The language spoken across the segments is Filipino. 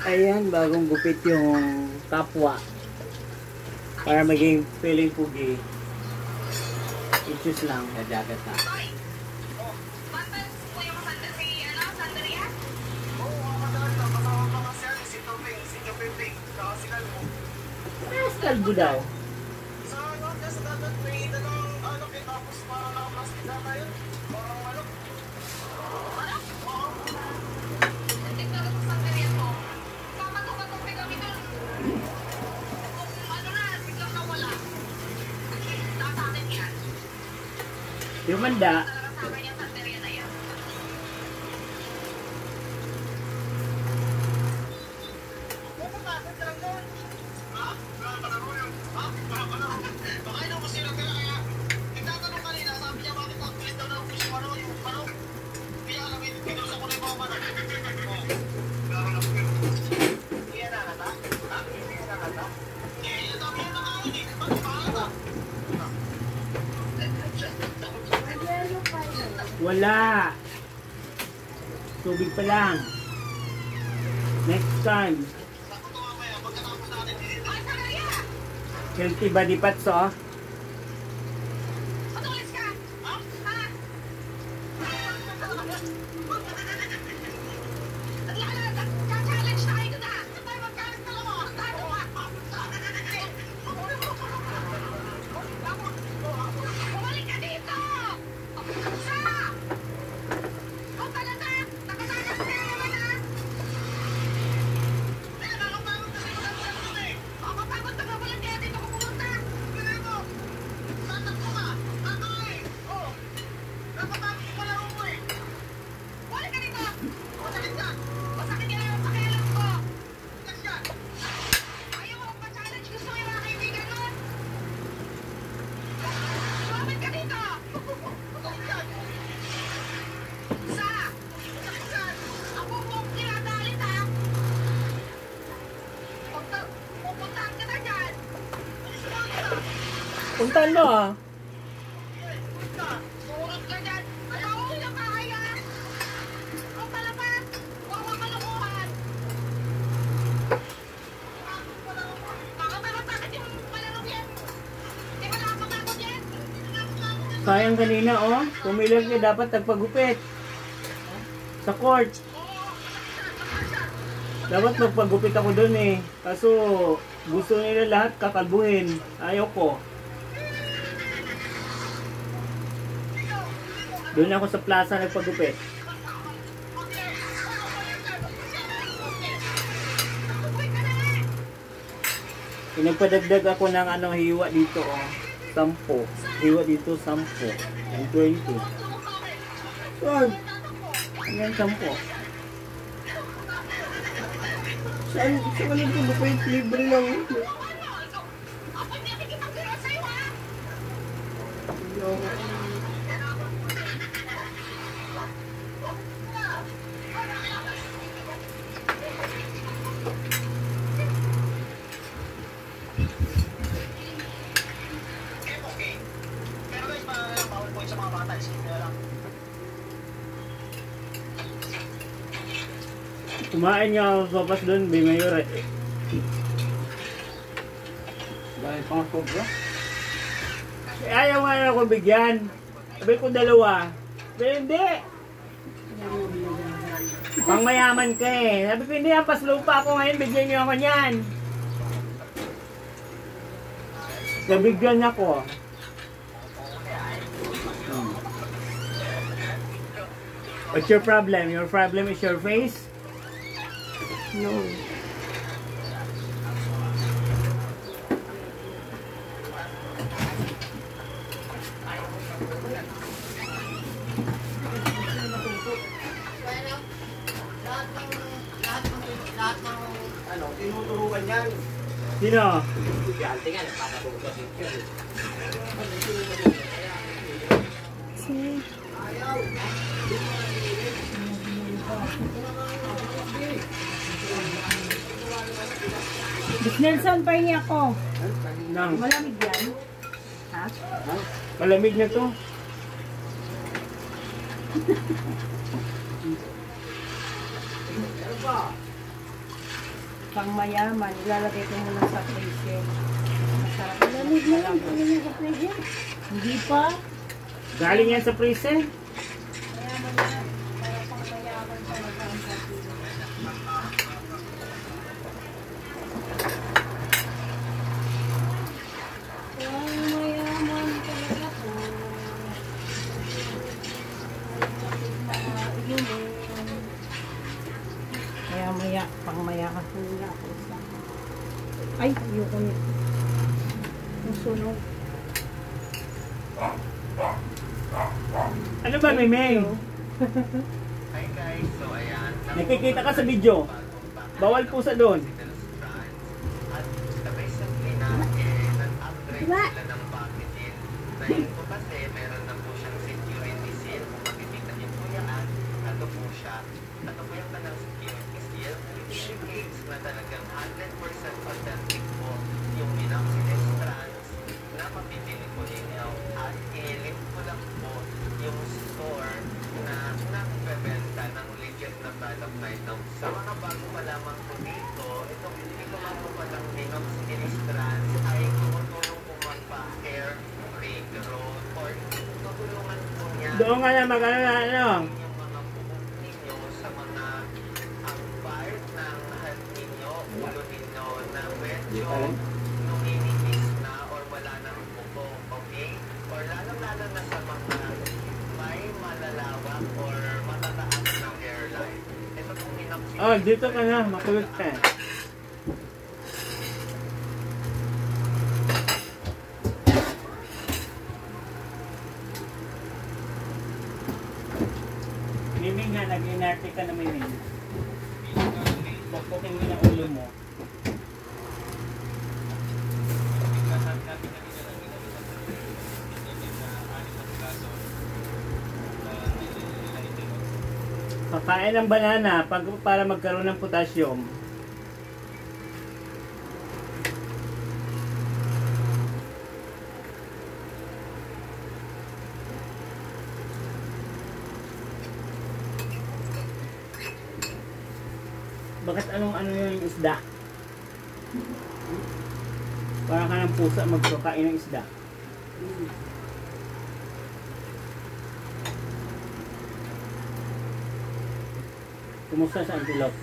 Ayan, bagong gupit yung kapwa. Para maging feeling pugi. Inches lang. Jacket na. Mas kalbo daw. Yung manda. Wala. Tubig pa lang. Next time. Healthy body parts, oh. Puntaan mo, ah. Sayang kanina, oh. Pumilag niya dapat nagpagupit. Sa court. Dapat magpagupit ako dun eh. Kaso gusto nila lahat kakalbuhin. Ayaw ko. Doon ako sa plaza nagpagupit. Pinagpadagdag ako ng ano, hiwa dito, oh. 10. Hiwa dito 10. And 20. Saan? Hanggang 10. Saan ka nagpagupit? Libre lang. Kumain niya ako sopas doon, Bay Mayor. Dahil pang sobra? Ayaw nga ako bigyan. Sabi ko 2. Pero hindi. Pang mayaman ka eh. Sabi ko hindi, paslow pa ako ngayon, bigyan niyo ako niyan. Nabigyan ako. What's your problem? Your problem is your face? No. Ano, tinuturuan yan. Sino? Si Ate nga, nagpapatulog kasi yun. Ayaw. Nelson, pahingi ako. Nang. Malamig yan? Ha? Malamig na to. Pang mayaman, ilalagay ko muna sa freezer. Masarap. Lamig na lang. Ano yung sa freezer? Hindi pa. Galing yan sa freezer. Mayaman na. Para pang mayaman talaga ang pagkain. Pang mayaman talaga po. Maya-maya, pang mayaman ko nila ako sa... Ay, ayoko nito. Yung sunog. Ano ba, Mimeng? Hi guys, so ayan. Nakikita ka sa video. Bawal po sa doon. At recently na, nag-upgrade sila ng packaging. Dahil po kasi, meron na po siyang security seal. Kung makikita niyo po yan, ano po siya. Ano po yung kanang security seal? Indicates na talagang 100% authentic po yung minoxidil strands na mapipili po ninyo. At i-link ko lang po yung store na nagbebenta ng legit na product na ito. Sa mga bago pa lamang po dito, itong hindi ko lang po palang minoxidil strands ay tumutulong po magpa-hair regrowth or tutulungan po niya Doon nga na mag-ano na ano. yung mga buhok ninyo sa mga ang part ng head ninyo, ulo ninyo na medyo numinipis na or wala nang buko, okay? Or lalong-lalo na sa mga may malalawak or matataas ng hairline. Ito pong minoxidil. Oh, dito ka na. Makulot ka. Miming nga, nag-inarte ka na Miming. Bakpukin mo yung ulo mo. Pakain ng banana para magkaroon ng potassium. Bakit ano yung isda? Para ka ng pusa magkakain ng isda. Kumusta sa antelope?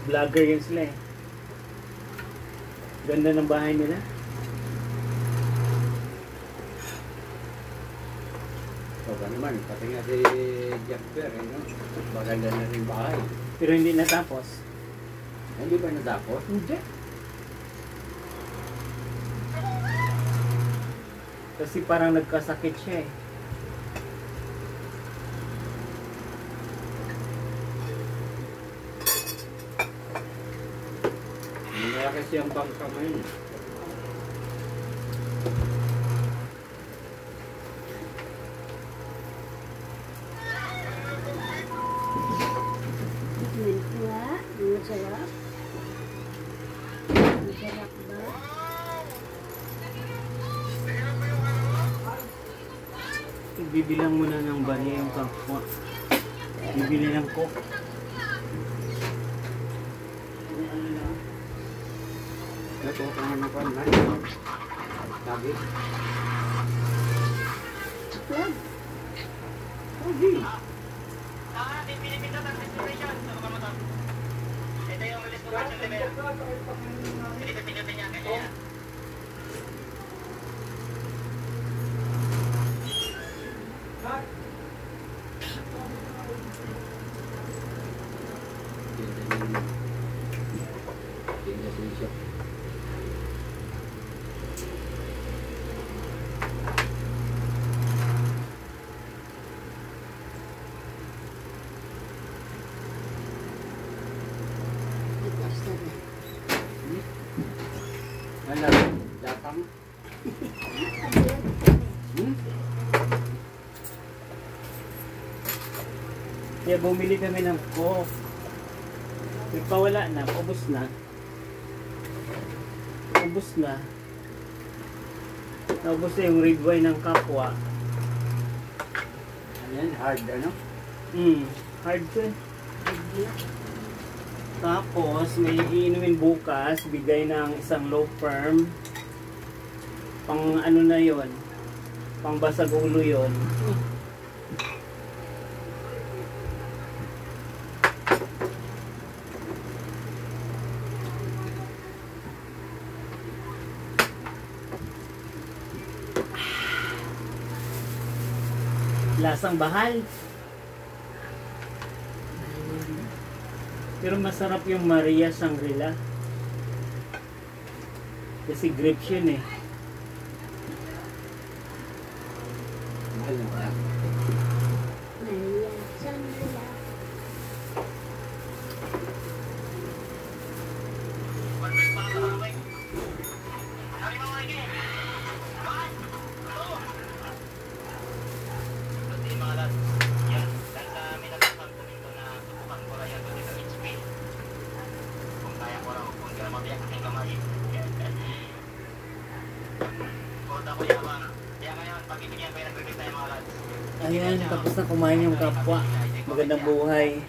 Vlogger yun sila eh. Ganda ng bahay nila. Baka naman, pati nga si Jasper, no? Maganda na rin bahay. Pero hindi natapos. Hindi ba natapos? Hindi. Kasi parang nagkasakit siya eh. Malaki siyang bangka ngayon. Masarap. Masarap. Masarap ba? Bibilang mo na ng bariya yung kapwa. Bibili ng coke. Ito, kung ano pa na. Sabi. Plug. Okay. Ito yung release ko sa level. Hindi ka pinutin niya kanya. Ano? Datang? Kaya bumili kami ng coke. Nagpawala na, ubos na. Ubos na. Naubos na yung red wine ng kapwa. Ayan, hard ano? Hard ko eh. Tapos, may iinumin bukas, bigay ng isang low firm. Pang ano na yon, pang basag ulo yon. Lasang bahal. Pero masarap yung Maria Shangri-La. Kasi grapes yun eh. Mahal na pala. Ayan, tapos na kumain yung kapwa. Magandang buhay.